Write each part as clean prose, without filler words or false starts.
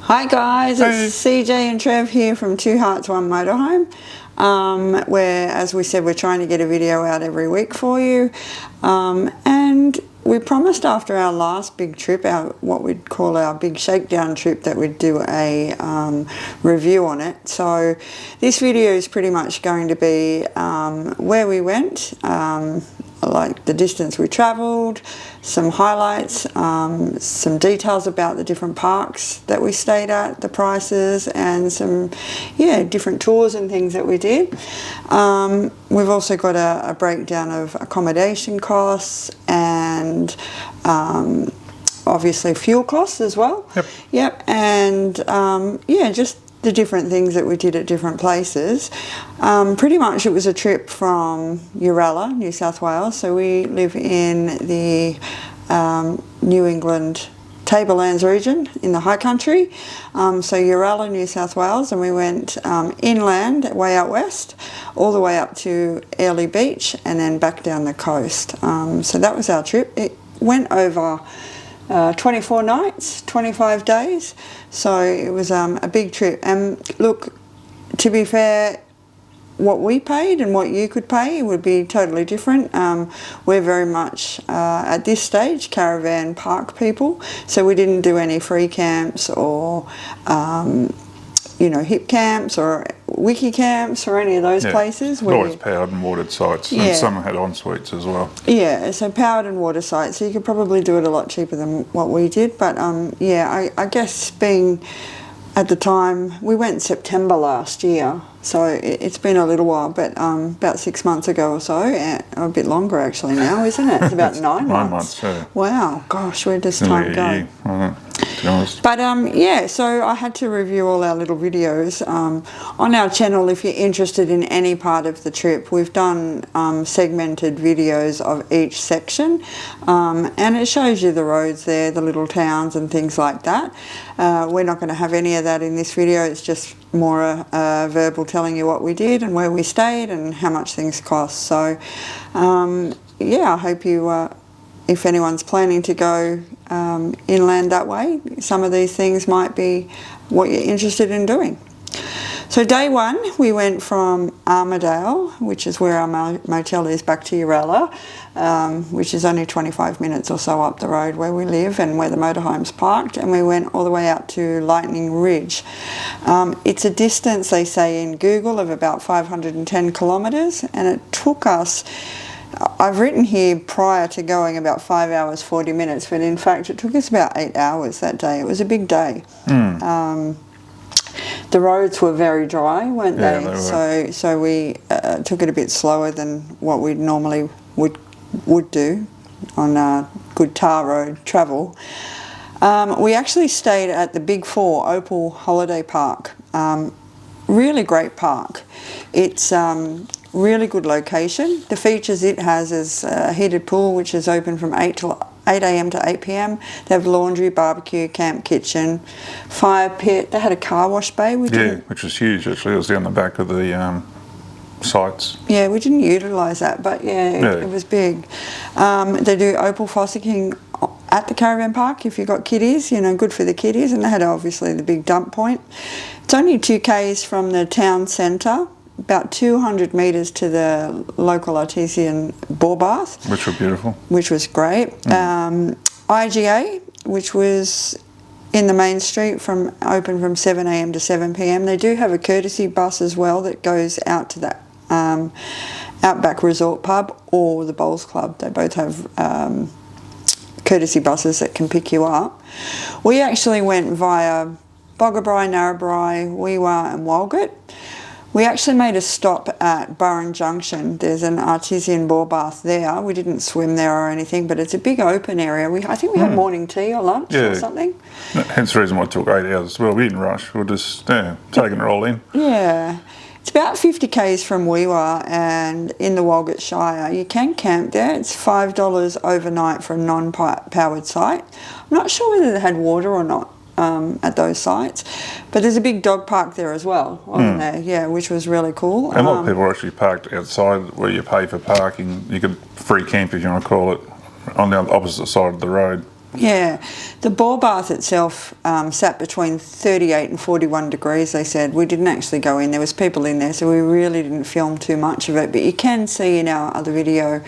Hi guys, it's CJ and Trev here from Two Hearts One Motorhome, where, as we said, we're trying to get a video out every week for you, and we promised after our last big trip, what we'd call our big shakedown trip, that we'd do a review on it. So this video is pretty much going to be where we went, like the distance we travelled, some highlights, some details about the different parks that we stayed at, the prices, and some different tours and things that we did. We've also got a breakdown of accommodation costs and obviously fuel costs as well. Yep. And just the different things that we did at different places. Pretty much it was a trip from Uralla, New South Wales. So we live in the New England Tablelands region in the high country. So Uralla, New South Wales, and we went inland, way out west, all the way up to Airlie Beach and then back down the coast. So that was our trip. It went over 24 nights, 25 days, so it was a big trip. And look, to be fair, what we paid and what you could pay would be totally different. We're very much, at this stage, caravan park people, so we didn't do any free camps or hip camps or wiki camps or any of those places. Always powered and watered sites, and some had en-suites as well. Yeah, so powered and water sites, so you could probably do it a lot cheaper than what we did. But I guess being at the time, we went September last year, so it's been a little while, but about 6 months ago or so, a bit longer actually now, isn't it? It's about 9 months. 9 months, yeah. Wow, gosh, where does time go? To be honest. But so I had to review all our little videos on our channel. If you're interested in any part of the trip, we've done segmented videos of each section, and it shows you the roads there, the little towns and things like that. We're not going to have any of that in this video. It's just more verbal, telling you what we did and where we stayed and how much things cost. So I hope you if anyone's planning to go inland that way, some of these things might be what you're interested in doing. So day one, we went from Armidale, which is where our motel is, back to Uralla, which is only 25 minutes or so up the road where we live and where the motorhome's parked, and we went all the way out to Lightning Ridge. It's a distance, they say in Google, of about 510 kilometres, and it took us, I've written here prior to going, about 5 hours 40 minutes, but in fact it took us about 8 hours that day. It was a big day. The roads were very dry, weren't they? They were. So we took it a bit slower than what we normally would do on good tar road travel. We actually stayed at the Big Four Opal Holiday Park. Really great park. It's really good location. The features it has is a heated pool, which is open from 8 a.m. to 8 p.m. They have laundry, barbecue, camp kitchen, fire pit. They had a car wash bay. Which was huge actually. It was down the back of the sites. Yeah, we didn't utilise that, but it was big. They do opal fossicking at the caravan park if you've got kiddies, good for the kiddies, and they had obviously the big dump point. It's only 2 k's from the town centre, about 200 metres to the local artesian bore bath. Which were beautiful. Which was great. IGA, which was in the main street, open from 7 a.m. to 7 p.m. They do have a courtesy bus as well that goes out to that Outback Resort pub or the Bowls Club. They both have courtesy buses that can pick you up. We actually went via Boggabri, Narrabri, Weewa and Walgett. We actually made a stop at Burren Junction. There's an artesian bore bath there. We didn't swim there or anything, but it's a big open area. I think we had morning tea or lunch or something. Hence the reason why it took 8 hours. Well, we didn't rush. We were just taking it all in. Yeah. It's about 50 k's from Weewa and in the Walgett Shire. You can camp there. It's $5 overnight for a non-powered site. I'm not sure whether they had water or not at those sites, but there's a big dog park there as well, wasn't there? Yeah, which was really cool. And a lot of people are actually parked outside where you pay for parking. You could free camp, if you want to call it, on the opposite side of the road. Yeah, the ball bath itself sat between 38 and 41 degrees, they said. We didn't actually go in. There was people in there, so we really didn't film too much of it. But you can see in our other video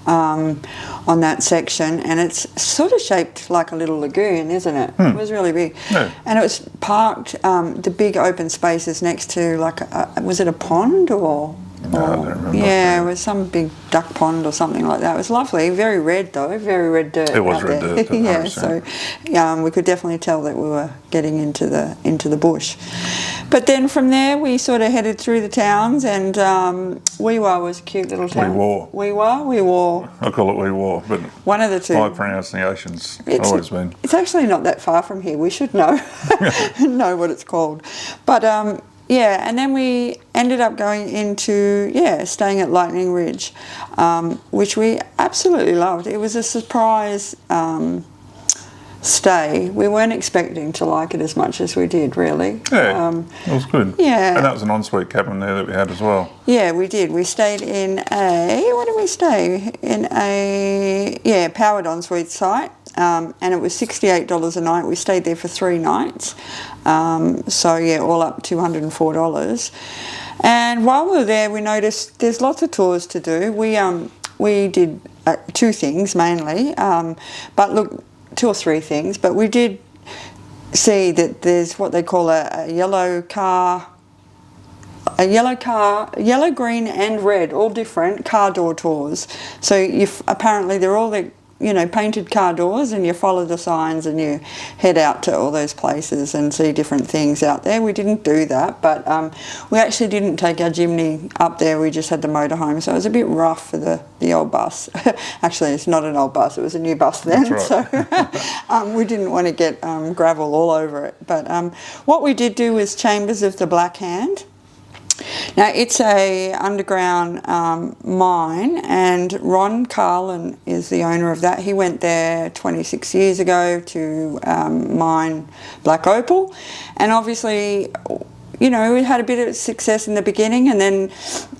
on that section, and it's sort of shaped like a little lagoon, isn't it? It was really big. Yeah. And it was parked, the big open spaces next to, like, was it a pond or... No, I don't remember. Yeah, it was some big duck pond or something like that. It was lovely, very red though, very red dirt. It was out red there. dirt. Yeah, so we could definitely tell that we were getting into the bush. But then from there we sort of headed through the towns, and Weewa was a cute little town. Weewa. I call it Weewa, but one of the two. my pronunciation's always been. It's actually not that far from here. We should know know what it's called. But yeah, and then we ended up going into, staying at Lightning Ridge, which we absolutely loved. It was a surprise stay. We weren't expecting to like it as much as we did, really. Yeah, it was good. Yeah. And that was an ensuite cabin there that we had as well. Yeah, we did. We stayed in what did we stay? In a, powered ensuite site. And it was $68 a night. We stayed there for 3 nights. So yeah, all up $204. And while we were there, we noticed there's lots of tours to do. We did 2 things mainly, but look, 2 or 3 things. But we did see that there's what they call a yellow, green and red, all different car door tours. So apparently they're all painted car doors, and you follow the signs and you head out to all those places and see different things out there. We didn't do that, but we actually didn't take our Jimny up there. We just had the motorhome, so it was a bit rough for the old bus. Actually, it's not an old bus, it was a new bus then. That's right. So we didn't want to get gravel all over it. But what we did do was Chambers of the Black Hand. Now, it's a underground mine, and Ron Carlin is the owner of that. He went there 26 years ago to mine black opal, and obviously, we had a bit of success in the beginning, and then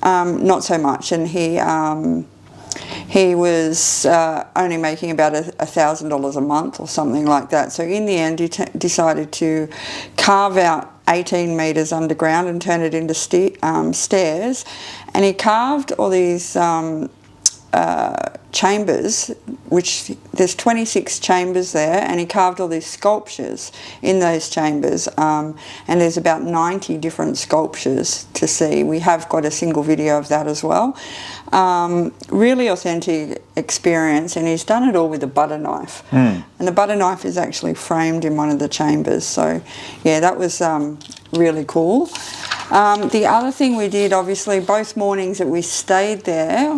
not so much. And he was only making about $1,000 a month or something like that. So in the end, he decided to carve out 18 metres underground and turn it into stairs. And he carved all these chambers, which there's 26 chambers there, and he carved all these sculptures in those chambers, and there's about 90 different sculptures to see. We have got a single video of that as well. Really authentic experience, and he's done it all with a butter knife. And the butter knife is actually framed in one of the chambers, so yeah, that was really cool. The other thing we did, obviously, both mornings that we stayed there,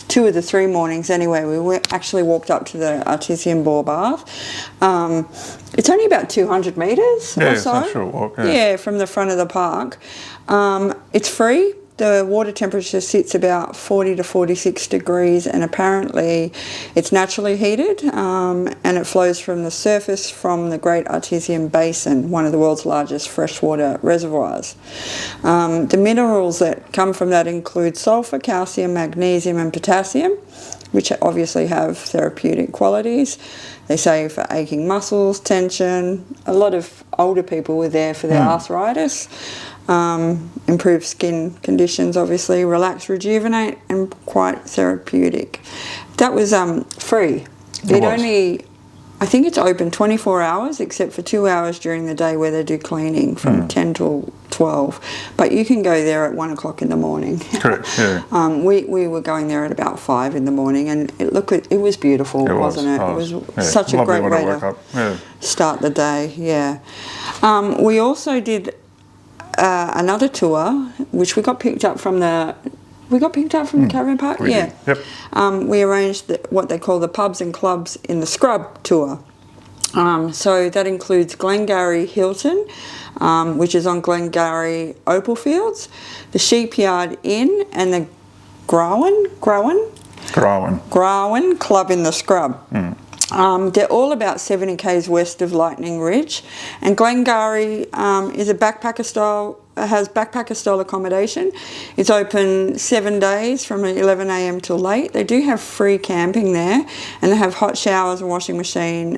2 of the 3 mornings anyway, we actually walked up to the Artesian Ball Bath. It's only about 200 metres or so. Yeah, it's a short walk. Yeah, from the front of the park. It's free. The water temperature sits about 40 to 46 degrees, and apparently it's naturally heated, and it flows from the surface from the Great Artesian Basin, one of the world's largest freshwater reservoirs. The minerals that come from that include sulfur, calcium, magnesium and potassium, which obviously have therapeutic qualities. They say for aching muscles, tension. A lot of older people were there for their arthritis. Improve skin conditions, obviously, relax, rejuvenate, and quite therapeutic. That was free. I think it's open 24 hours, except for 2 hours during the day where they do cleaning from 10 till 12. But you can go there at 1 o'clock in the morning. Correct, yeah. We were going there at about 5 in the morning, and it was beautiful, wasn't it? It was such a great way to start the day, yeah. We also did another tour, which we got picked up from the caravan park. Yeah. Yep. We arranged what they call the pubs and clubs in the scrub tour. So that includes Glengarry Hilton, which is on Glengarry Opal Fields, the Sheepyard Inn, and the Growan Club in the scrub. They're all about 70 k's west of Lightning Ridge, and Glengarry is a backpacker style has backpacker style accommodation. It's open 7 days from 11 a.m. till late. They do have free camping there, and they have hot showers and washing machine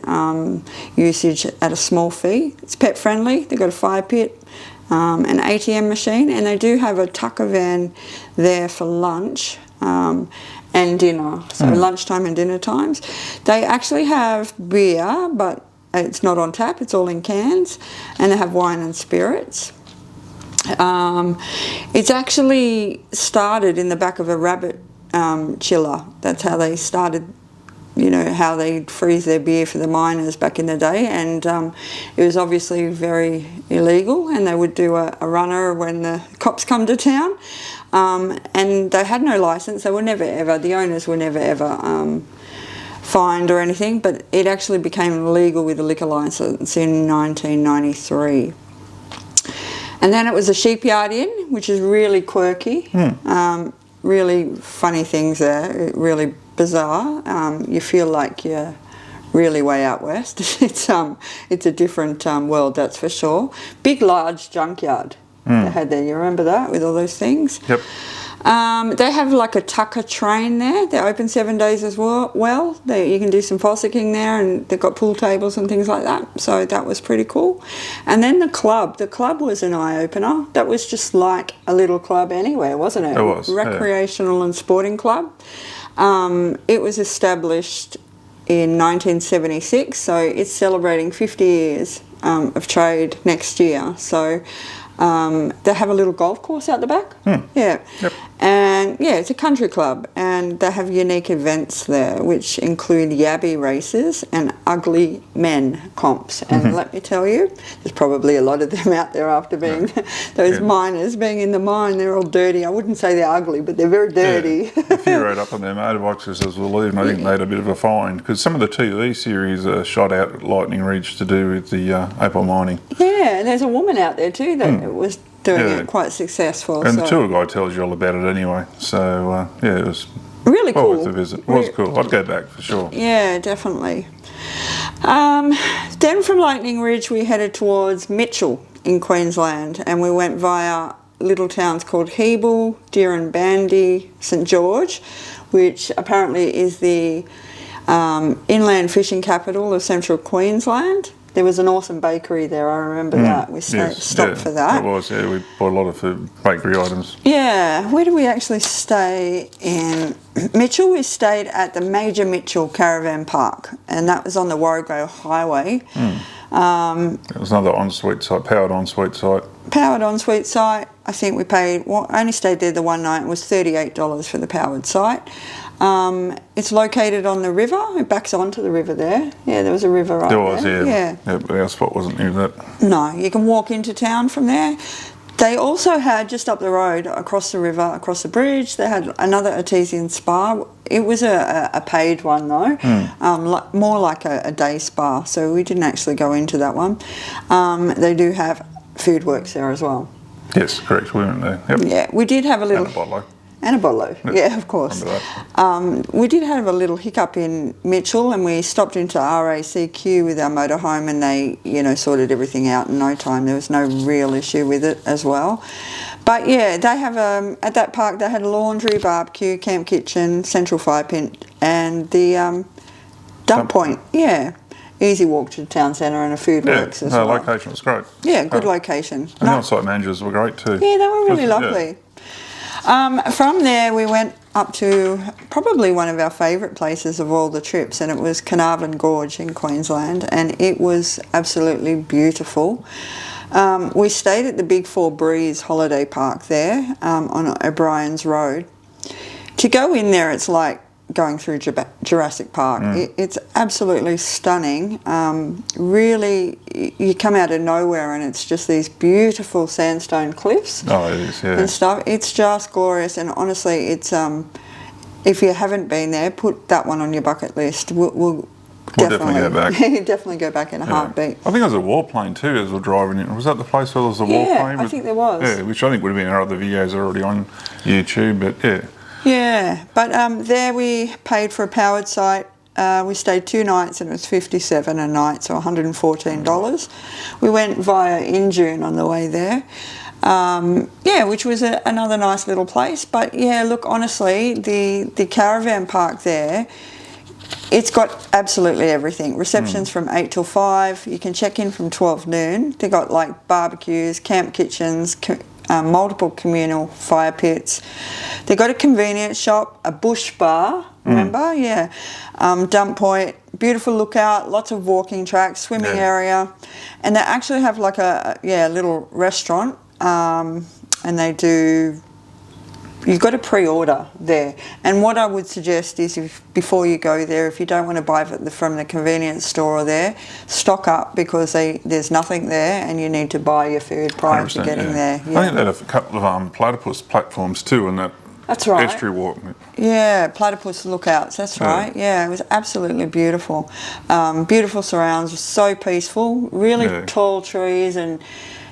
usage at a small fee. It's pet friendly. They've got a fire pit, an ATM machine, and they do have a tucker van there for lunch and dinner. So lunchtime and dinner times. They actually have beer, but it's not on tap, it's all in cans, and they have wine and spirits. It's actually started in the back of a rabbit chiller. That's how they started, you know, how they freeze their beer for the miners back in the day, and it was obviously very illegal, and they would do a runner when the cops come to town, and they had no license. They were never ever, the owners were never ever fined or anything, but it actually became legal with a liquor license in 1993. And then it was a sheepyard inn, which is really quirky, really funny things there, really bizarre. You feel like you're really way out west. It's a different world, that's for sure. Big, large junkyard they had there. You remember that, with all those things? Yep. They have like a tucker train there. They're open 7 days as well. You can do some fossicking there, and they've got pool tables and things like that. So that was pretty cool. And then the club. The club was an eye-opener. That was just like a little club anywhere, wasn't it? It was. Recreational and sporting club. It was established in 1976, so it's celebrating 50 years of trade next year. So they have a little golf course out the back. Yeah. Yep. And yeah, it's a country club, and they have unique events there, which include yabby races and ugly men comps. And let me tell you, there's probably a lot of them out there after being those miners being in the mine. They're all dirty. I wouldn't say they're ugly, but they're very dirty. Yeah. A few rode up on their motorbikes as well, and I think they had a bit of a fine, because some of the TV series are shot out at Lightning Ridge to do with the opal mining. Yeah, and there's a woman out there too that was doing it quite successful. And the tour guide tells you all about it anyway. So, yeah, it was really well cool. worth the visit. It was cool. I'd go back for sure. Yeah, definitely. Then from Lightning Ridge we headed towards Mitchell in Queensland, and we went via little towns called Hebel, Dirranbandy, St George, which apparently is the inland fishing capital of central Queensland. There was an awesome bakery there, I remember that. We stopped for that. It was, yeah. We bought a lot of food, bakery items. Yeah. Where did we actually stay in Mitchell? We stayed at the Major Mitchell Caravan Park, and that was on the Warrego Highway. It was another ensuite site, powered ensuite site. Powered ensuite site. I think we paid, I only stayed there the one night. It was $38 for the powered site. It's located on the river. It backs onto the river there. Yeah, there was a river right there. There was, yeah. But our spot wasn't near that. No, you can walk into town from there. They also had, just up the road, across the river, across the bridge, they had another artesian spa. It was a paid one though, more like a day spa, so we didn't actually go into that one. They do have food works there as well. Yes, correct, we went there. Yep. Yeah, we did have a little... And a bottle, yeah, of course. We did have a little hiccup in Mitchell, and we stopped into RACQ with our motorhome, and they, sorted everything out in no time. There was no real issue with it as well. But yeah, they have at that park they had a laundry, barbecue, camp kitchen, central fire pit, and the dump point. Yeah, easy walk to the town centre and a food works as well. The location was great. Yeah, good location. And the on-site managers were great too. Yeah, they were really lovely. Yeah. From there we went up to probably one of our favourite places of all the trips, and it was Carnarvon Gorge in Queensland, and it was absolutely beautiful. We stayed at the Big Four Breeze holiday park there on O'Brien's Road. To go in there, it's like going through Jurassic Park. It's absolutely stunning. Really, you come out of nowhere and it's just these beautiful sandstone cliffs. Oh, it is, yeah. And stuff. It's just glorious, and honestly, it's if you haven't been there, put that one on your bucket list. We'll definitely go back. Definitely go back in a heartbeat. I think there was a warplane too as we're driving in. Was that the place where there was a warplane? Yeah, I think there was. Yeah, which I think would have been our other videos already on YouTube, but yeah. Yeah, but there we paid for a powered site. We stayed 2 nights and it was $57 a night, so $114. We went via Injune on the way there. Yeah, which was another nice little place. But yeah, look, honestly, the caravan park there, it's got absolutely everything. Receptions from 8 till 5. You can check in from 12 noon. They got like barbecues, camp kitchens, multiple communal fire pits. They got a convenience shop, a bush bar. Remember? Yeah. Dump point, beautiful lookout, lots of walking tracks, swimming area, and they actually have like a little restaurant. And they do. You've got to pre-order there, and what I would suggest is, before you go there, if you don't want to buy from the convenience store there, stock up, because there's nothing there, and you need to buy your food prior to getting there. Yeah. I think they have a couple of platypus platforms too, and that's right. Estuary walk. Yeah, platypus lookouts. That's right. Yeah, it was absolutely beautiful. Beautiful surrounds, so peaceful. Really tall trees and.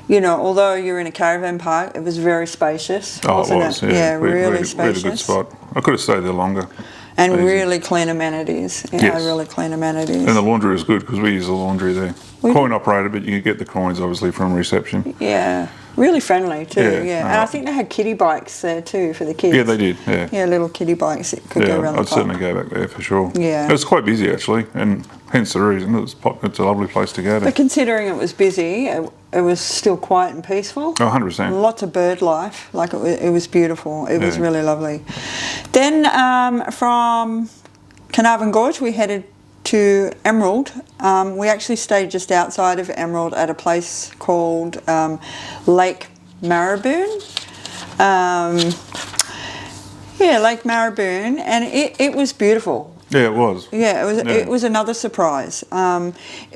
You know, although you're in a caravan park, it was very spacious. Wasn't it? Yeah, really spacious. We had a good spot. I could have stayed there longer. And really clean amenities. Yeah, really clean amenities. And the laundry is good, because we use the laundry there. Coin operated, but you can get the coins obviously from reception. Yeah, really friendly too. Yeah, and I think they had kiddie bikes there too for the kids. Yeah, they did. Yeah, yeah, little kiddie bikes that could go around the park. I'd certainly go back there for sure. Yeah, it was quite busy actually, and hence the reason it's a lovely place to go to. But considering it was busy, it was still quiet and peaceful. Oh, 100%. Lots of bird life. Like it was beautiful. It was really lovely. Then from Carnarvon Gorge, we headed to Emerald. We actually stayed just outside of Emerald at a place called Lake Marraboon. Lake Marraboon, and it was beautiful. Yeah, it was. Yeah, it was another surprise.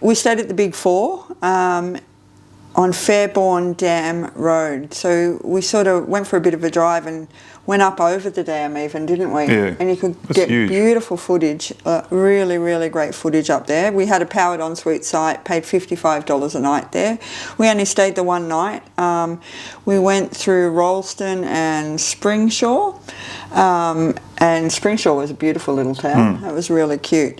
We stayed at the Big Four on Fairborn Dam Road. So we sort of went for a bit of a drive and went up over the dam even, didn't we? Yeah. And you could get beautiful footage, really, really great footage up there. We had a powered ensuite site, paid $55 a night there. We only stayed the one night. We went through Rolleston and Springshaw. And Springshaw was a beautiful little town. It was really cute.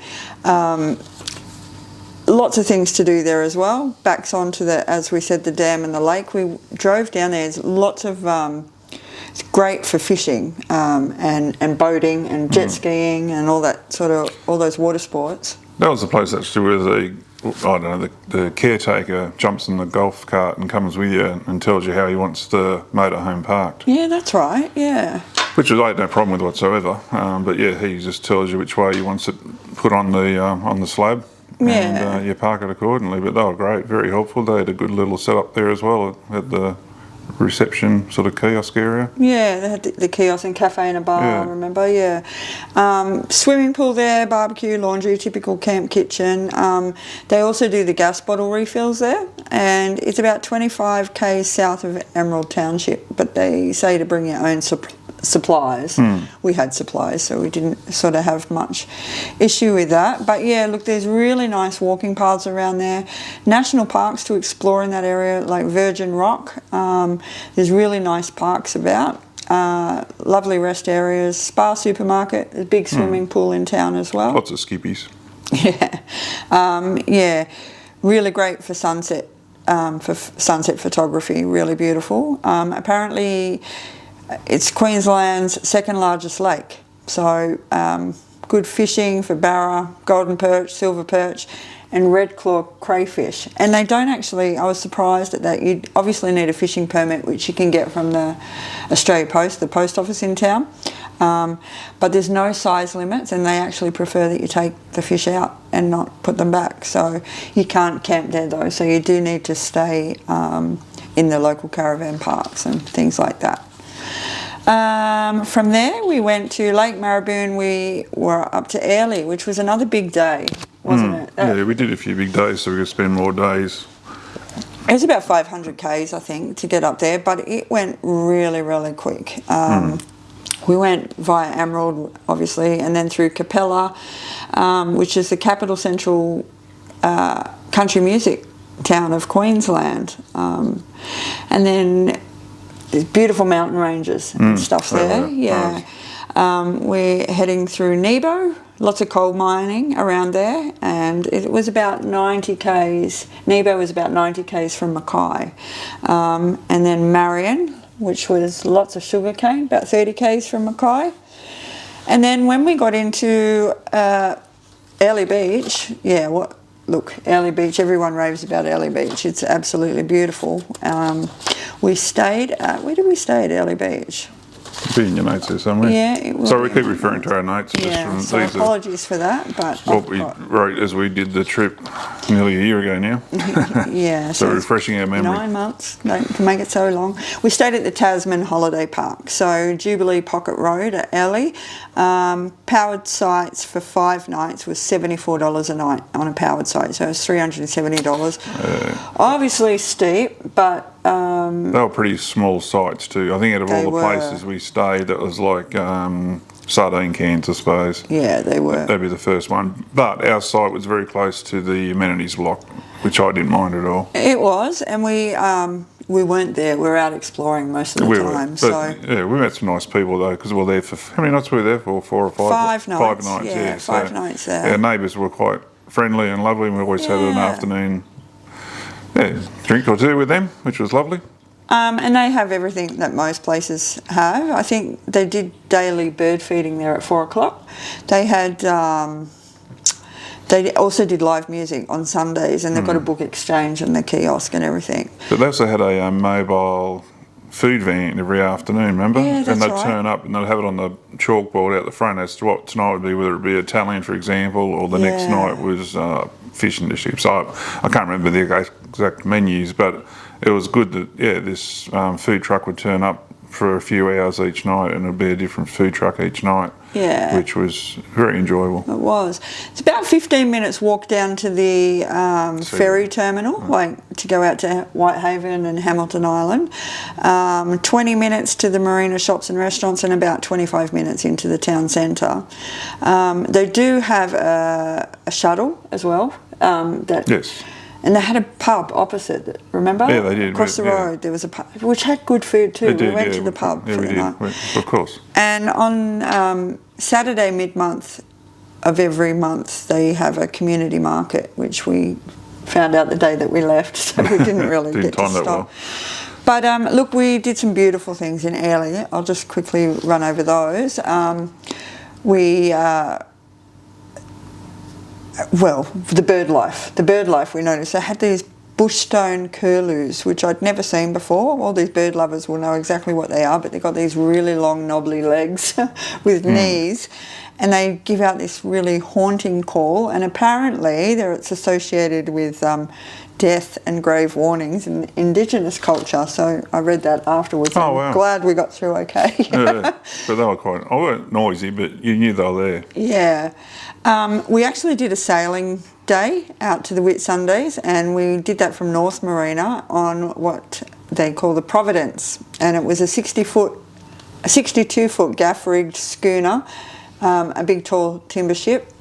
Lots of things to do there as well. Backs onto as we said, the dam and the lake. We drove down there. There's lots of, it's great for fishing and boating and jet skiing and all those water sports. That was the place actually where the caretaker jumps in the golf cart and comes with you and tells you how he wants the motorhome parked. Yeah, that's right. Yeah. Which I had no problem with whatsoever. But yeah, he just tells you which way he wants it put on the slab. Yeah. And you park it accordingly. But they were great, very helpful. They had a good little setup there as well at the reception sort of kiosk area. Yeah, they had the kiosk and cafe and a bar, I remember, swimming pool there, barbecue, laundry, typical camp kitchen. They also do the gas bottle refills there, and it's about 25 k's south of Emerald Township, but they say to bring your own supplies. We had supplies, so we didn't sort of have much issue with that. But yeah, look, there's really nice walking paths around there. National parks to explore in that area, like Virgin Rock. There's really nice parks about. Lovely rest areas, spa supermarket, a big swimming pool in town as well. Lots of skippies. Really great for sunset, sunset photography, really beautiful. Apparently it's Queensland's second largest lake, so good fishing for barra, golden perch, silver perch and red claw crayfish. And they don't actually, I was surprised at that. You obviously need a fishing permit, which you can get from the Australia Post, the post office in town, but there's no size limits, and they actually prefer that you take the fish out and not put them back. So you can't camp there though, so you do need to stay in the local caravan parks and things like that. From there we went to Lake Marraboon. We were up to Airlie, which was another big day, wasn't it? Yeah, we did a few big days, so we could spend more days. It was about 500 k's, I think, to get up there, but it went really, really quick. We went via Emerald, obviously, and then through Capella, which is the capital central country music town of Queensland. And then there's beautiful mountain ranges and stuff there. We're heading through Nebo, lots of coal mining around there, and it was about 90 k's. Nebo was about 90 k's from Mackay. And then Marion, which was lots of sugarcane, about 30 k's from Mackay. And then when we got into Airlie Beach, look, Airlie Beach, everyone raves about Airlie Beach. It's absolutely beautiful. We stayed at, where did we stay at Airlie Beach? It'll be in your notes there somewhere. Yeah, it will. So we keep referring to our notes. Yeah, just so from these apologies for that, but what we wrote as we did the trip nearly a year ago now. yeah, So refreshing our memory. 9 months, don't make it so long. We stayed at the Tasman Holiday Park, so Jubilee Pocket Road at Airlie. Powered sites for 5 nights was $74 a night on a powered site, so it's $370. Obviously steep, but they were pretty small sites too. I think out of all the places we stayed, that was like sardine cans, I suppose. Yeah, they were. That'd be the first one. But our site was very close to the amenities block, which I didn't mind at all. It was, and we weren't there. We were out exploring most of the time. Yeah, we met some nice people though, because we were there for, how many nights were we there for? 4 or 5? 5 nights. 5 nights, yeah. 5 nights there. Our neighbours were quite friendly and lovely, and we always had an afternoon drink or two with them, which was lovely. And they have everything that most places have. I think they did daily bird feeding there at 4 o'clock. They had, they also did live music on Sundays, and they've got a book exchange and the kiosk and everything. But they also had a mobile food van every afternoon, remember? Yeah, that's and they'd right. turn up and they'd have it on the chalkboard out the front as to what tonight would be, whether it be Italian, for example, or the next night was fish and chips. So I can't remember the exact menus, but it was good that this food truck would turn up for a few hours each night, and it'd be a different food truck each night. Yeah. Which was very enjoyable. It was. It's about 15 minutes walk down to the ferry terminal, like to go out to Whitehaven and Hamilton Island. 20 minutes to the marina shops and restaurants, and about 25 minutes into the town centre. They do have a shuttle as well. Yes. And they had a pub opposite, remember? Yeah, they did. Across the road there was a pub, which had good food too. We went to the pub for the night. Of course. And on Saturday mid-month of every month, they have a community market, which we found out the day that we left, so we didn't really get to stop. Well. But look, we did some beautiful things in Airlie. I'll just quickly run over those. The bird life we noticed. They had these bushstone curlews, which I'd never seen before. All these bird lovers will know exactly what they are, but they've got these really long knobbly legs with knees, and they give out this really haunting call, and apparently it's associated with death and grave warnings in Indigenous culture. So I read that afterwards. I'm glad we got through okay. But they were they weren't noisy, but you knew they were there. Yeah. We actually did a sailing day out to the Whitsundays, and we did that from North Marina on what they call the Providence, and it was a 62-foot gaff-rigged schooner, a big tall timber ship.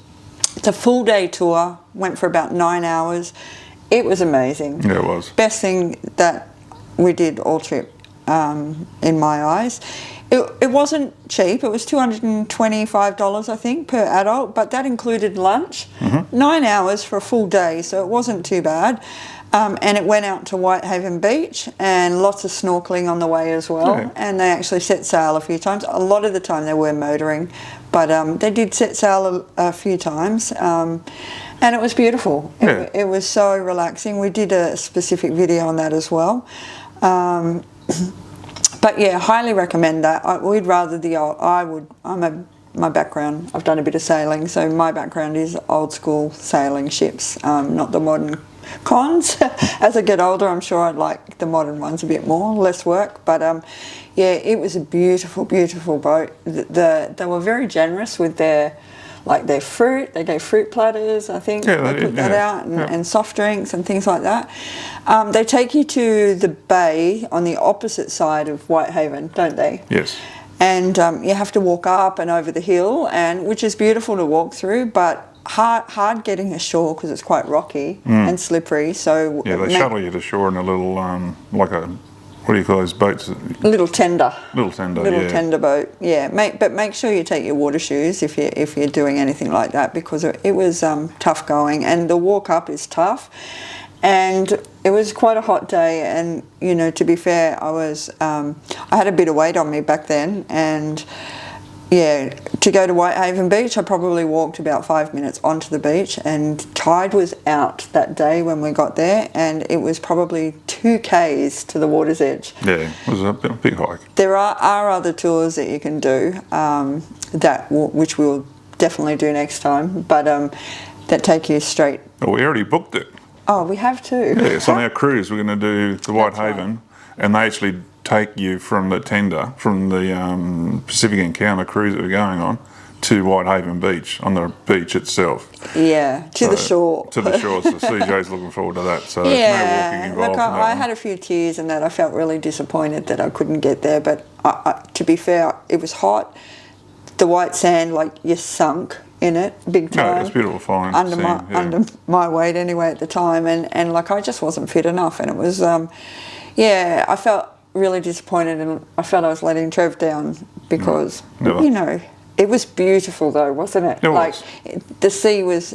It's a full day tour, went for about 9 hours. It was amazing. Yeah, it was. Best thing that we did all trip, in my eyes. It wasn't cheap. It was $225, I think, per adult, but that included lunch. 9 hours for a full day, so it wasn't too bad. And it went out to Whitehaven Beach, and lots of snorkelling on the way as well. Yeah. And they actually set sail a few times. A lot of the time they were motoring, but they did set sail a few times. And it was beautiful. It was so relaxing. We did a specific video on that as well. But yeah, highly recommend that. We'd rather my background, I've done a bit of sailing, so my background is old school sailing ships, not the modern cons. As I get older, I'm sure I'd like the modern ones a bit more, less work. But it was a beautiful, beautiful boat. They were very generous with their fruit. They gave fruit platters, I think. Yeah, they put that out, and soft drinks and things like that. They take you to the bay on the opposite side of Whitehaven, don't they? Yes. And you have to walk up and over the hill, which is beautiful to walk through, but hard getting ashore because it's quite rocky and slippery. So they shuttle you to shore in a little like a what do you call those boats? Little tender. Little tender, Little tender boat, yeah. But make sure you take your water shoes if you're doing anything like that, because it was tough going, and the walk up is tough, and it was quite a hot day. And you know, to be fair, I had a bit of weight on me back then, and yeah, to go to Whitehaven Beach, I probably walked about 5 minutes onto the beach, and tide was out that day when we got there, and it was probably 2 k's to the water's edge. Yeah, it was a big hike. There are other tours that you can do, which we'll definitely do next time, but that take you straight. Oh, we already booked it. Oh, we have too. Yeah, it's on our cruise. We're going to do the Whitehaven, and they actually take you from the tender, from the Pacific Encounter cruise that we're going on, to Whitehaven Beach, on the beach itself. Yeah, to the shore. To the shore, so CJ's looking forward to that, so there's no walking involved. Look, I had a few tears and that. I felt really disappointed that I couldn't get there, but to be fair, it was hot. The white sand, like, you sunk in it big time. No, it's beautiful, fine. Under my weight anyway at the time, and like, I just wasn't fit enough, and it was, I felt really disappointed, and I felt I was letting Trev down, because you know, it was beautiful though, wasn't it? It like was. The sea was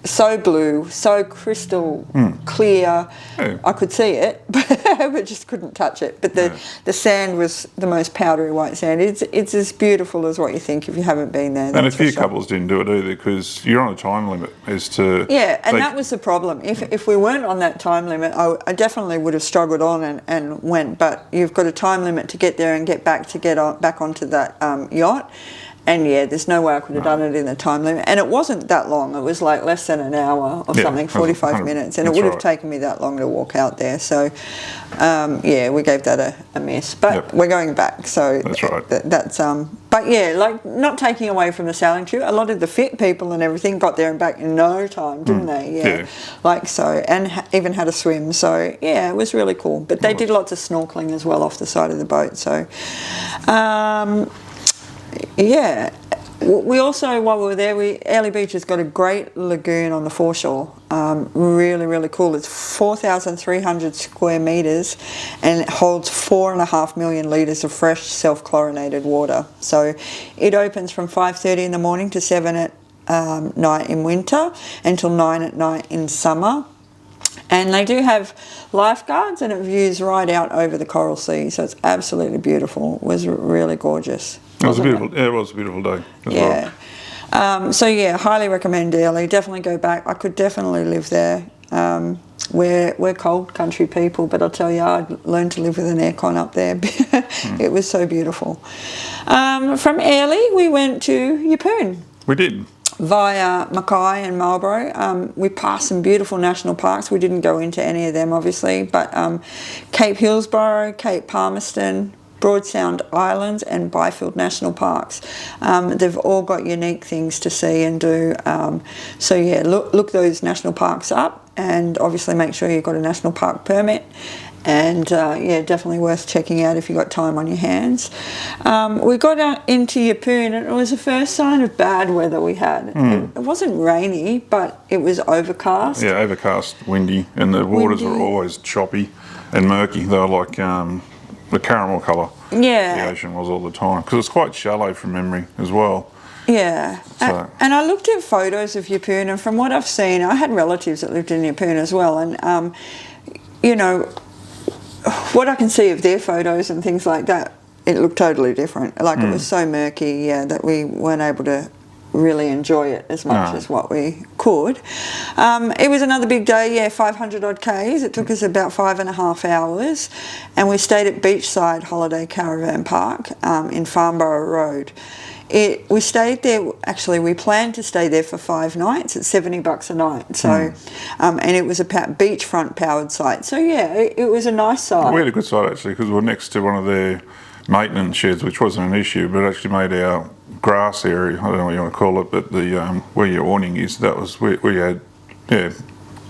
so blue, so crystal clear. Yeah. I could see it, but just couldn't touch it. But the sand was the most powdery white sand. It's as beautiful as what you think if you haven't been there. And a few couples didn't do it either, because you're on a time limit as to... Yeah, and that was the problem. If we weren't on that time limit, I definitely would have struggled on and went, but you've got a time limit to get there and get back back onto that yacht. And yeah, there's no way I could have done it in the time limit. And it wasn't that long. It was like less than an hour or something, 45 minutes. And it would have taken me that long to walk out there. So, yeah, we gave that a miss. But we're going back. So that's right. But yeah, like, not taking away from the sailing trip, a lot of the fit people and everything got there and back in no time, didn't they? Yeah. Like so. And even had a swim. So, yeah, it was really cool. But they did lots of snorkeling as well off the side of the boat. So, yeah, we also, while we were there, Airlie Beach has got a great lagoon on the foreshore. Really, really cool. It's 4,300 square metres, and it holds 4.5 million litres of fresh self-chlorinated water. So it opens from 5:30 in the morning to 7 at night in winter, until 9 at night in summer. And they do have lifeguards, and it views right out over the Coral Sea, so it's absolutely beautiful. It was really gorgeous. It was beautiful. Yeah, it was a beautiful day as well. So yeah, highly recommend Airlie. Definitely go back. I could definitely live there. We're cold country people, but I'll tell you, I'd learned to live with an aircon up there. It was so beautiful. From Airlie, we went to Yeppoon. We did. Via Mackay and Marlborough. We passed some beautiful national parks. We didn't go into any of them, obviously, but Cape Hillsborough, Cape Palmerston, Broad Sound Islands and Byfield National Parks. They've all got unique things to see and do. So yeah, look those national parks up, and obviously make sure you've got a national park permit. And yeah, definitely worth checking out if you've got time on your hands. We got out into Yeppoon, and it was the first sign of bad weather we had. It wasn't rainy, but it was overcast. Yeah, overcast, windy, and the waters were always choppy and murky. They were like the caramel colour. Yeah. The ocean was all the time, because it's quite shallow from memory as well. Yeah, So. and I looked at photos of Yeppoon, and from what I've seen, I had relatives that lived in Yeppoon as well, and you know, what I can see of their photos and things like that, it looked totally different. Like it was so murky, that we weren't able to really enjoy it as much as what we could. It was another big day, 500 odd Ks. It took us about 5.5 hours, and we stayed at Beachside Holiday Caravan Park in Farnborough Road. We stayed there, actually we planned to stay there for 5 nights at $70 a night, so and it was a beachfront powered site, so yeah, it was a nice site. We had a good site actually, because we were next to one of their maintenance sheds, which wasn't an issue, but it actually made our grass area, I don't know what you want to call it, but the where your awning is, that was where we had,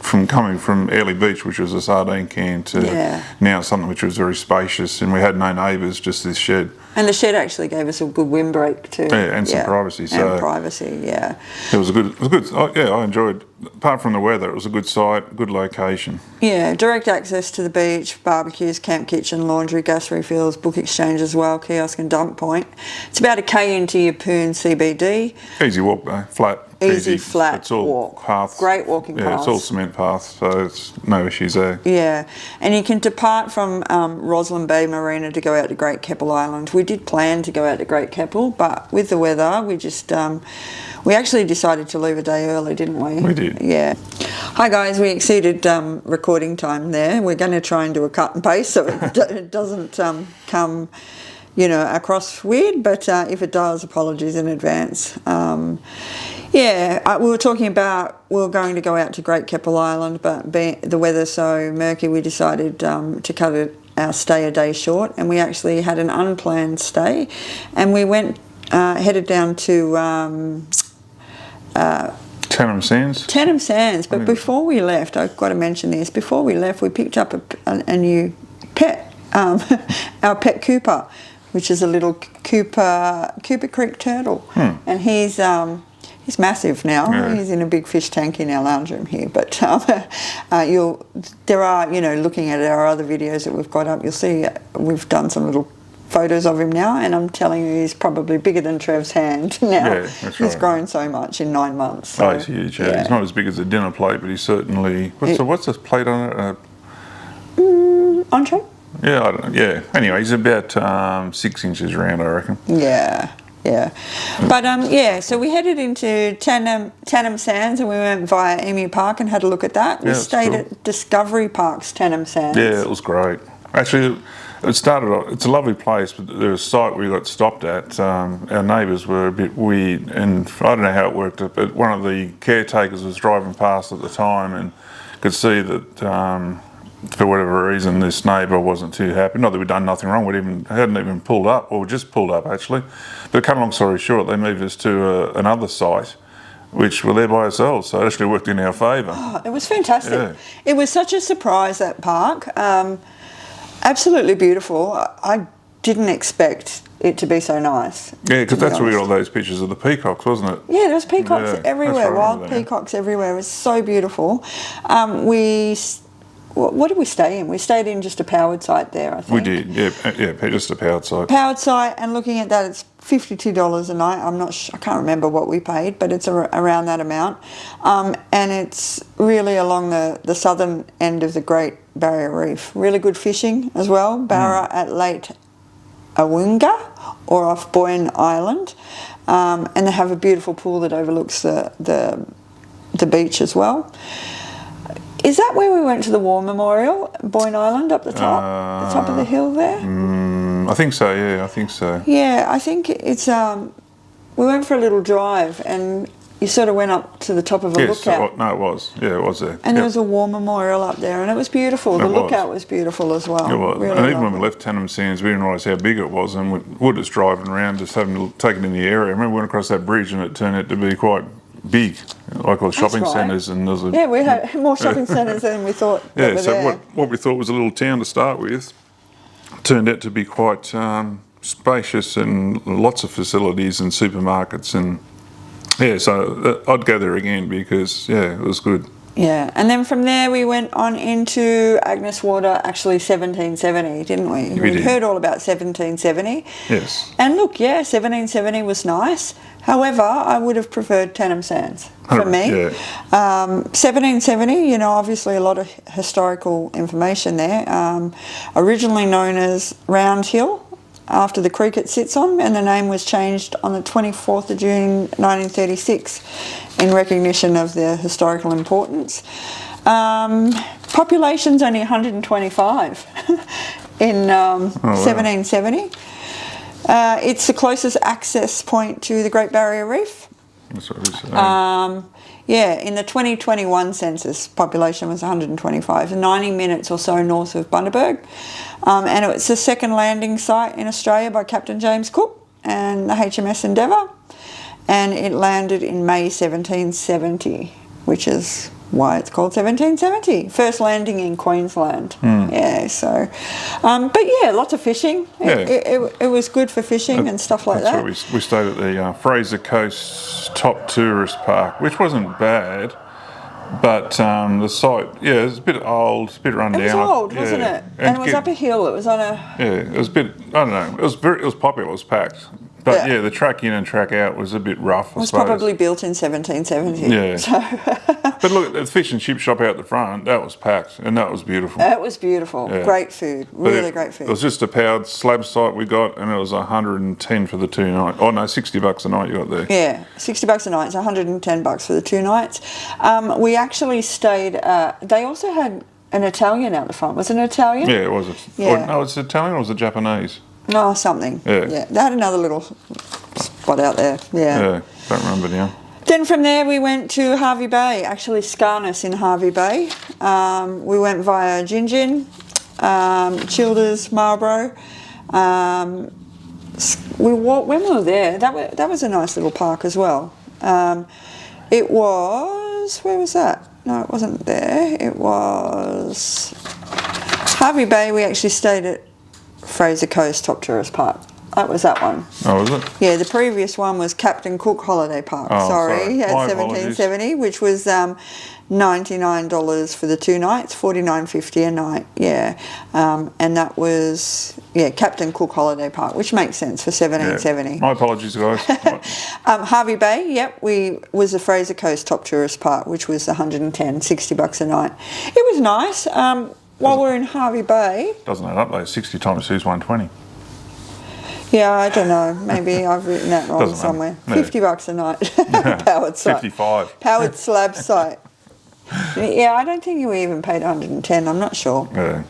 from coming from Airlie Beach, which was a sardine can, to now something which was very spacious, and we had no neighbours, just this shed. And the shed actually gave us a good windbreak too. Yeah, and some privacy. So and privacy, yeah. It was good. I enjoyed apart from the weather, it was a good site, good location. Yeah, direct access to the beach, barbecues, camp kitchen, laundry, gas refills, book exchange as well, kiosk and dump point. It's about a K into Yeppoon CBD. Easy walk though, flat. Easy flat it's all walk. Path. Great walking paths. Yeah, it's all cement paths, so it's no issues there. Yeah, and you can depart from Roslyn Bay Marina to go out to Great Keppel Island. We did plan to go out to Great Keppel, but with the weather, we just we actually decided to leave a day early, didn't we? We did. Yeah. Hi guys, we exceeded recording time there. We're going to try and do a cut and paste so it doesn't come, you know, across weird. But if it does, apologies in advance. Yeah, we were talking about we were going to go out to Great Keppel Island, but the weather's so murky, we decided to cut our stay a day short, and we actually had an unplanned stay, and we went headed down to Tannum Sands. Tannum Sands, but before we left, I've got to mention this. Before we left, we picked up a new pet, our pet Cooper, which is a little Cooper Creek turtle, and he's massive now. Yeah. He's in a big fish tank in our lounge room here. But there are, you know, looking at our other videos that we've got up, you'll see we've done some little photos of him now, and I'm telling you, he's probably bigger than Trev's hand now. Yeah, that's he's right. grown so much in 9 months. So, he's huge. Yeah. He's not as big as a dinner plate, but he's certainly. What's this plate on it? Entree? Yeah, I don't know. Yeah. Anyway, he's about 6 inches round, I reckon. Yeah. Yeah, but so we headed into Tannum Sands, and we went via Emu Park and had a look at that. We stayed at Discovery Park's Tannum Sands. Yeah, it was great. Actually, it started off, it's a lovely place, but there was a site we got stopped at. Our neighbours were a bit weird, and I don't know how it worked, but one of the caretakers was driving past at the time and could see that for whatever reason this neighbour wasn't too happy. Not that we'd done nothing wrong, hadn't even pulled up, or just pulled up actually. But cut a long story short, they moved us to another site, which we're there by ourselves, so it actually worked in our favour. Oh, it was fantastic. Yeah. It was such a surprise, that park. Absolutely beautiful. I didn't expect it to be so nice. Yeah, because that's where we got all those pictures of the peacocks, wasn't it? Yeah, there was peacocks everywhere, right, wild peacocks everywhere. It was so beautiful. What did we stay in? We stayed in just a powered site there, I think. We did, yeah, just a powered site. Powered site, and looking at that, it's $52 a night. I'm not sure, I can't remember what we paid, but it's around that amount. And it's really along the southern end of the Great Barrier Reef. Really good fishing as well. Barra at Lake Awunga or off Boyne Island. And they have a beautiful pool that overlooks the beach as well. Is that where we went to the War Memorial, Boyne Island, up the top of the hill there? I think so, yeah, I think so. Yeah, I think it's, we went for a little drive, and you sort of went up to the top of a lookout. No, it was. Yeah, it was there. And there was a War Memorial up there, and it was beautiful. The lookout was beautiful as well. It was. Really and even lovely. when we left Tannum Sands, we didn't realise how big it was, and we were just driving around, just having to take it in the area. I remember we went across that bridge, and it turned out to be quite big, like all the shopping centres, and there's we had more shopping centres than we thought. Yeah, so what we thought was a little town to start with turned out to be quite spacious and lots of facilities and supermarkets, and so I'd go there again because it was good. Yeah, and then from there we went on into Agnes Water, actually 1770, didn't we? We heard all about 1770. Yes. And look, 1770 was nice. However, I would have preferred Tannum Sands for me. Yeah. 1770, you know, obviously a lot of historical information there. Originally known as Round Hill, after the creek it sits on, and the name was changed on the 24th of June 1936 in recognition of the historical importance. Population's only 125 in 1770. It's the closest access point to the Great Barrier Reef. That's what we say. In the 2021 census, population was 125, 90 minutes or so north of Bundaberg. And it's the second landing site in Australia by Captain James Cook and the HMS Endeavour. And it landed in May 1770, which is why it's called 1770. First landing in Queensland. Lots of fishing. It was good for fishing and stuff like that. That's we stayed at the Fraser Coast Top Tourist Park, which wasn't bad, But the site, yeah, it was a bit old, a bit run down. It was old, wasn't it? And it was up a hill. It was on a... Yeah, it was a bit, I don't know, it was popular, it was packed. But yeah, the track in and track out was a bit rough, I suppose. It was probably built in 1770. Yeah. So but look, the fish and chip shop out the front, that was packed, and that was beautiful. it was beautiful. Yeah. Great food. Really great food. It was just a powered slab site we got, and it was 110 for the 2 nights. Oh no, $60 a night you got there. Yeah, $60 a night. It's $110 for the 2 nights. We actually stayed. They also had an Italian out the front. Was it an Italian? Yeah, it was. No, it's Italian or was it Japanese? No, something. Yeah. They had another little spot out there. Yeah, don't remember now. Then from there we went to Hervey Bay, actually Scarness in Hervey Bay. We went via Gin, Childers, Marlborough. We walked, when we were there, that was a nice little park as well. It was, where was that? No, it wasn't there. It was Hervey Bay. We actually stayed at Fraser Coast Top Tourist Park. That was that one. Oh, was it? Yeah, the previous one was Captain Cook Holiday Park. Oh, sorry, at My 1770, which was $99 for the 2 nights, $49.50 a night. Yeah, and that was Captain Cook Holiday Park, which makes sense for 1770. Yeah. My apologies, guys. Hervey Bay, was the Fraser Coast Top Tourist Park, which was $110, $60 a night. It was nice. While we're in Hervey Bay, doesn't add up though. 60 times 2 is 120. Yeah, I don't know. Maybe I've written that wrong somewhere. Yeah. $50 a night. Powered site. 55. Powered slab site. Yeah, I don't think you even paid 110. I'm not sure. Yeah.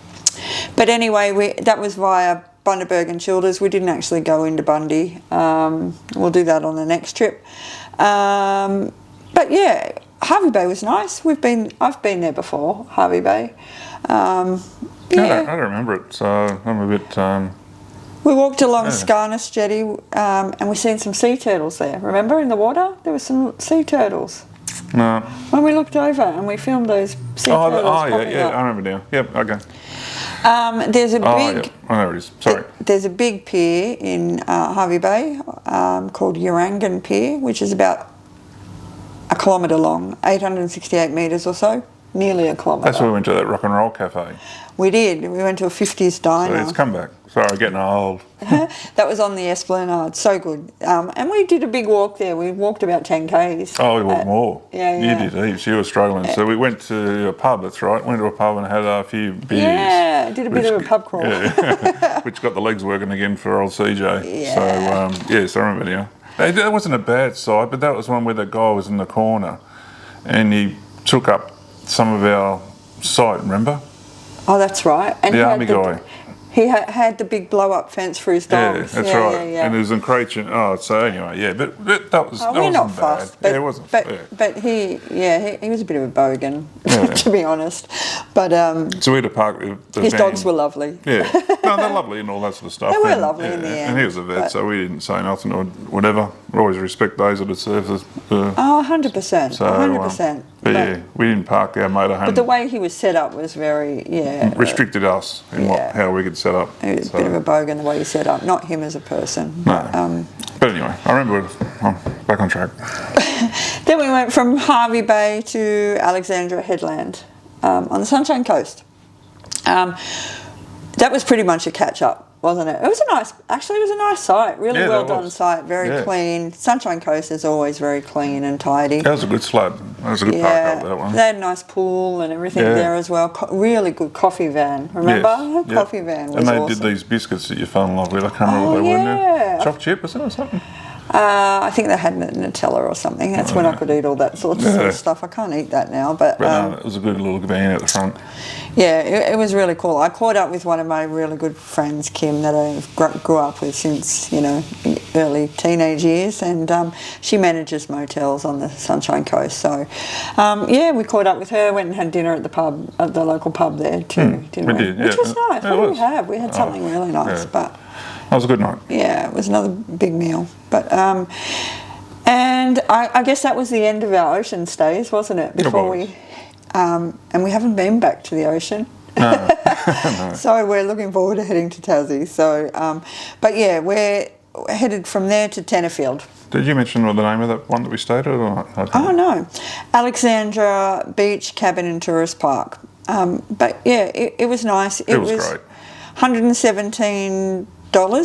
But anyway, that was via Bundaberg and Childers. We didn't actually go into Bundy. We'll do that on the next trip. But yeah, Hervey Bay was nice. I've been there before, Hervey Bay. I don't remember it, so I'm a bit... We walked along Scarness Jetty and we seen some sea turtles there. Remember, in the water? There were some sea turtles. No. When we looked over and we filmed those sea turtles popping up. I remember now. Yep, okay. There's a big... I know it is. Sorry. There's a big pier in Hervey Bay called Urangan Pier, which is about a kilometre long, 868 metres or so. Nearly a kilometre. That's where we went to that rock and roll cafe. We did. We went to a 50s diner. So it's come back. Sorry, getting old. That was on the Esplanade. So good. And we did a big walk there. We walked about 10 Ks. Oh, we walked more. Yeah. You did heaps. You were struggling. So we went to a pub, that's right. Went to a pub and had a few beers. Yeah, did a bit of a pub crawl. Yeah. Which got the legs working again for old CJ. Yeah. So, I remember now. That wasn't a bad side, but that was one where the guy was in the corner and he took up some of our site, remember? Oh, that's right. And the army guy. He had the big blow-up fence for his dogs. Yeah, that's right. Yeah. And he was encroaching. Oh, so anyway, yeah, but that was we're not fussed, but, it wasn't. But he was a bit of a bogan, to be honest. But so we had to park the his van. Dogs were lovely. Yeah, no, they're lovely and all that sort of stuff. They were lovely in the end. And he was a vet, so we didn't say nothing or whatever. We always respect those that serve us. 100%. So, 100%. But yeah, we didn't park our motorhome. But the way he was set up was very, restricted us in how we could set up. He was a bit of a bogan the way he set up, not him as a person. No. But anyway, I remember I'm back on track. Then we went from Hervey Bay to Alexandra Headland on the Sunshine Coast. That was pretty much a catch-up, wasn't it? It was a nice site, really well done site, very clean. Sunshine Coast is always very clean and tidy. That was a good slab. That was a good park up that one. They had a nice pool and everything there as well. Really good coffee van, remember? Yes. Coffee van was awesome. awesome. And they did these biscuits that you fell in love with. I can't remember what they were now. Choc chip or something? I think they had Nutella or something. That's when I could eat all that sort of stuff. I can't eat that now. But no, it was a good little van at the front. Yeah, it was really cool. I caught up with one of my really good friends, Kim, that I grew up with since, early teenage years, and she manages motels on the Sunshine Coast. So, we caught up with her, went and had dinner at the local pub there too, didn't we? We did, Which was nice. Yeah, What did we have? We had something really nice, but... That was a good night. Yeah, it was another big meal. But and I guess that was the end of our ocean stays, wasn't it? Before we and we haven't been back to the ocean. No. So we're looking forward to heading to Tassie. So but yeah, we're headed from there to Tenterfield. Did you mention the name of that one that we stayed at? Or Oh no, Alexandra Beach Cabin and Tourist Park. But yeah, it was nice. It was great. $117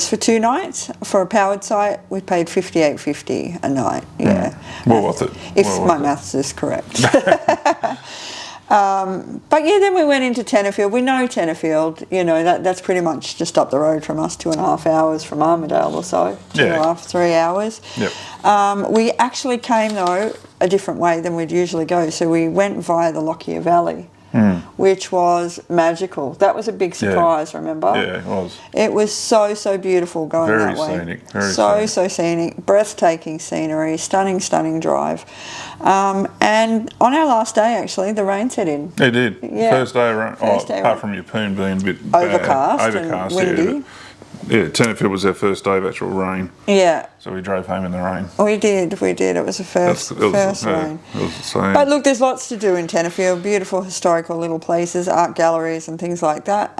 for 2 nights. For a powered site, we paid $58.50 a night. Yeah, well worth it. If my maths is correct. But yeah, then we went into Tenterfield. We know Tenterfield, you know, that's pretty much just up the road from us, 2.5 hours from Armidale or so, 2.5, 3 hours. Yep. We actually came, though, a different way than we'd usually go. So we went via the Lockyer Valley, which was magical. That was a big surprise, remember? Yeah, it was. It was so beautiful going that way. Very scenic. So scenic, breathtaking scenery, stunning drive. And on our last day, actually, the rain set in. It did. Yeah. First day of rain. Apart from your poon being a bit overcast and windy. Yeah, Tenterfield was our first day of actual rain. Yeah. So we drove home in the rain. We did. It was the first rain. It was the same. But look, there's lots to do in Tenterfield. Beautiful historical little places, art galleries and things like that.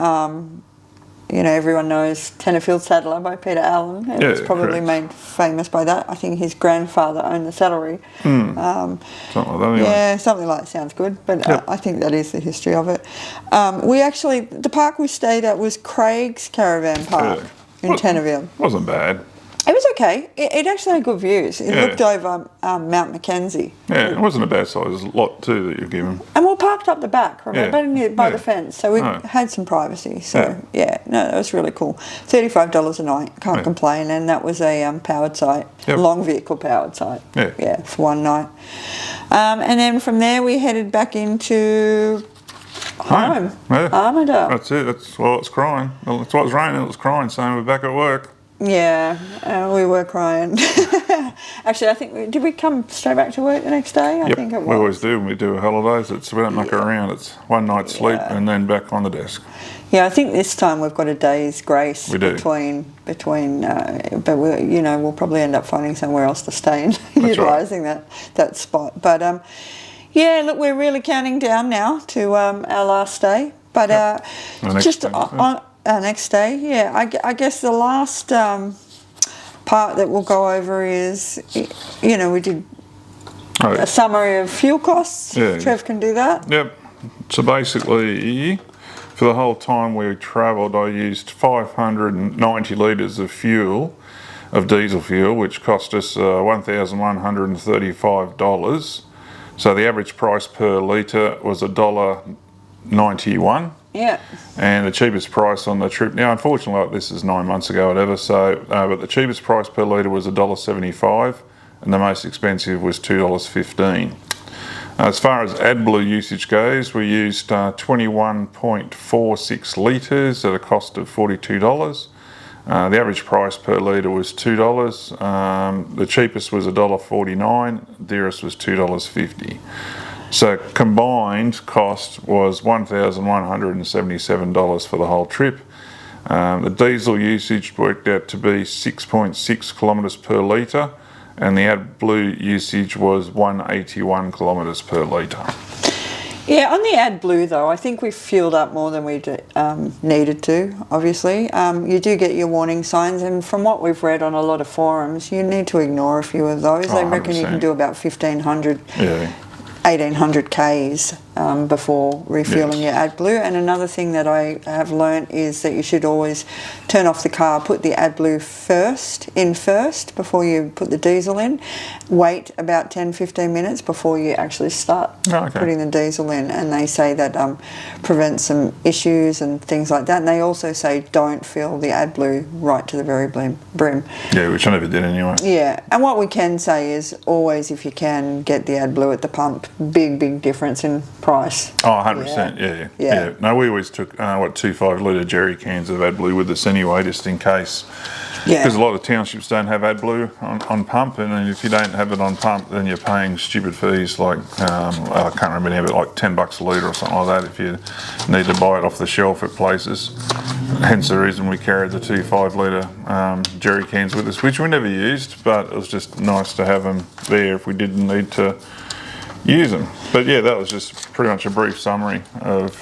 You know, everyone knows Tenterfield Saddler by Peter Allen. It's probably made famous by that. I think his grandfather owned the saddlery. Something like that, anyway. Yeah, something like that sounds good, but I think that is the history of it. The park we stayed at was Craig's Caravan Park in Tenterfield. Wasn't bad. It was okay. It actually had good views. It looked over Mount Mackenzie. Yeah, it wasn't a bad size lot too that you're given. And we parked up the back, remember, by the fence, so we had some privacy. So that was really cool. $35 a night, can't complain. And that was a powered site, long vehicle powered site. Yeah, for one night. And then from there we headed back into home, Armidale. That's it. That's why it's crying. Well, that's why it's raining. It was crying, saying we're back at work. Yeah, we were crying. Actually, I think did we come straight back to work the next day? I think it was. We always do when we do holidays. We don't muck around. It's one night's sleep and then back on the desk. Yeah, I think this time we've got a day's grace between. But we'll probably end up finding somewhere else to stay and utilising that spot. But look, we're really counting down now to our last day. But our next day, I guess the last part that we'll go over is, we did a summary of fuel costs. Trev can do that. Yep. So basically, for the whole time we travelled, I used 590 litres of diesel fuel, which cost us $1,135. So the average price per litre was $1.91. Yeah. And the cheapest price on the trip, now unfortunately this is 9 months ago, whatever, so, but the cheapest price per litre was $1.75 and the most expensive was $2.15. As far as AdBlue usage goes, we used 21.46 litres at a cost of $42. The average price per litre was $2. The cheapest was $1.49, dearest was $2.50. So combined cost was $1,177 for the whole trip. The diesel usage worked out to be 6.6 kilometres per litre, and the AdBlue usage was 181 kilometres per litre. Yeah, on the AdBlue though, I think we fueled up more than we needed to, obviously. You do get your warning signs, and from what we've read on a lot of forums, you need to ignore a few of those. They reckon you can do about 1,500 1,800 Ks before refueling your AdBlue. And another thing that I have learnt is that you should always turn off the car, put the AdBlue first before you put the diesel in. Wait about 10-15 minutes before you actually start putting the diesel in, and they say that prevents some issues and things like that. And they also say don't fill the AdBlue right to the very brim. Yeah, which I never did anyway. Yeah, and what we can say is always, if you can, get the AdBlue at the pump. Big difference in price. Oh, 100%, yeah. No, we always took, 2 5-litre jerry cans of AdBlue with us anyway, just in case. Yeah. Because a lot of townships don't have AdBlue on pump, and then if you don't have it on pump, then you're paying stupid fees like, I can't remember now, but like $10 a litre or something like that if you need to buy it off the shelf at places. Hence the reason we carried the 2 5-litre jerry cans with us, which we never used, but it was just nice to have them there if we didn't need to use them. But yeah, that was just pretty much a brief summary of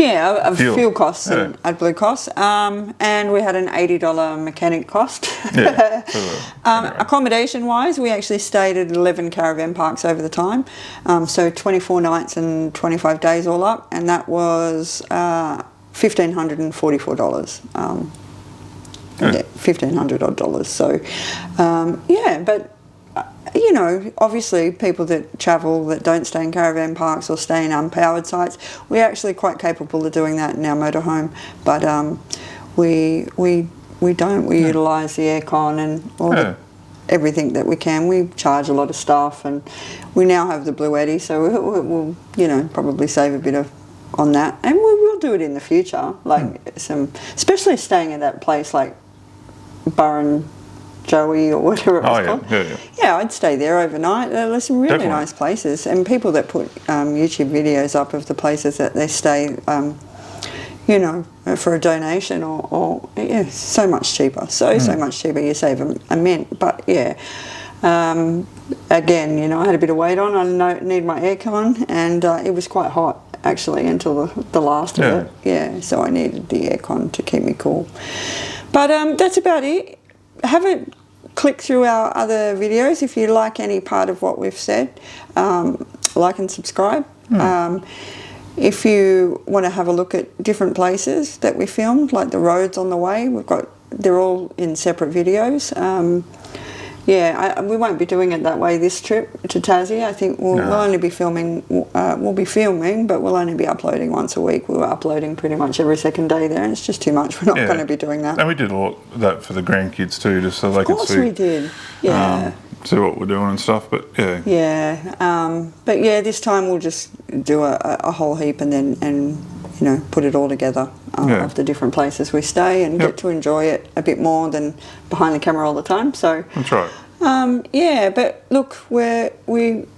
Yeah, of fuel costs and AdBlue costs. And we had an $80 mechanic cost. Yeah. Anyway. Accommodation-wise, we actually stayed at 11 caravan parks over the time. So 24 nights and 25 days all up, and that was $1,544. $1,500 odd dollars. So, yeah, but you know, obviously people that travel that don't stay in caravan parks or stay in unpowered sites, we're actually quite capable of doing that in our motorhome. But we don't. We utilise the aircon and all everything that we can. We charge a lot of staff, and we now have the Blue Eddy, so we'll you know, probably save a bit of on that, and we will do it in the future. Like especially staying at that place like Burren Joey or whatever it was called. Yeah, I'd stay there overnight. There's some really nice places, and people that put YouTube videos up of the places that they stay, you know, for a donation or yeah, so much cheaper. So much cheaper. You save a mint. But yeah, again, you know, I had a bit of weight on. I need my aircon, and it was quite hot actually until the last of it. Yeah, so I needed the aircon to keep me cool. But that's about it. Have a click through our other videos if you like any part of what we've said. Like and subscribe. If you want to have a look at different places that we filmed, like the roads on the way, they're all in separate videos. Yeah, we won't be doing it that way this trip to Tassie. I think we'll only be filming, we'll be filming, but we'll only be uploading once a week. We were uploading pretty much every second day there, and it's just too much. We're not going to be doing that. And we did a lot of that for the grandkids too, just so they could see. Of course we did, see what we're doing and stuff, but yeah. Yeah, but yeah, this time we'll just do a whole heap and then, you know, put it all together of the different places we stay and get to enjoy it a bit more than behind the camera all the time. So that's right. Yeah, but look, we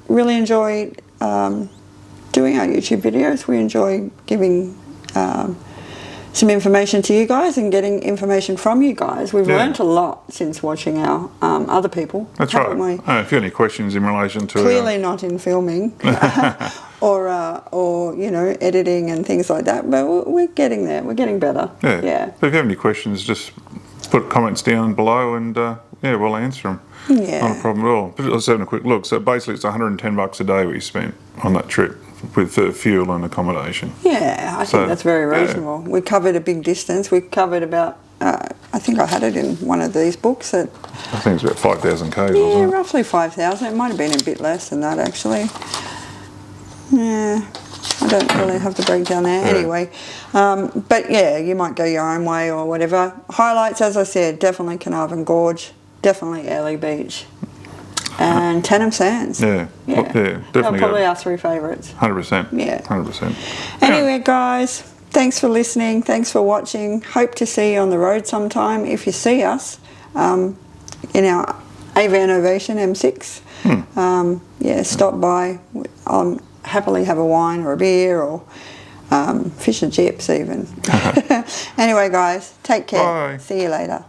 really enjoy doing our YouTube videos. We enjoy giving some information to you guys and getting information from you guys. We've learnt a lot since watching our other people. That's right. If you have any questions in relation to clearly not in filming or you know, editing and things like that, but we're getting there. We're getting better. Yeah. So if you have any questions, just put comments down below, and yeah, we'll answer them. Yeah. Not a problem at all. But let's have a quick look. So basically, it's $110 a day we spent on that trip with fuel and accommodation. Yeah, I think that's very reasonable. We covered a big distance. We covered about, I think I had it in one of these books. I think it's about 5,000 k's, wasn't it? Yeah, roughly 5,000. It might have been a bit less than that, actually. Yeah, I don't really have the breakdown there. Anyway, but yeah, you might go your own way or whatever. Highlights, as I said, definitely Carnarvon Gorge, definitely Airlie Beach, and Tannum Sands. Yeah, definitely. Probably our three favourites. 100%. Yeah. 100%. Anyway, guys, thanks for listening. Thanks for watching. Hope to see you on the road sometime. If you see us in our Avan Ovation M6, yeah, stop by. I'll happily have a wine or a beer or fish and chips even. Anyway, guys, take care. Bye. See you later.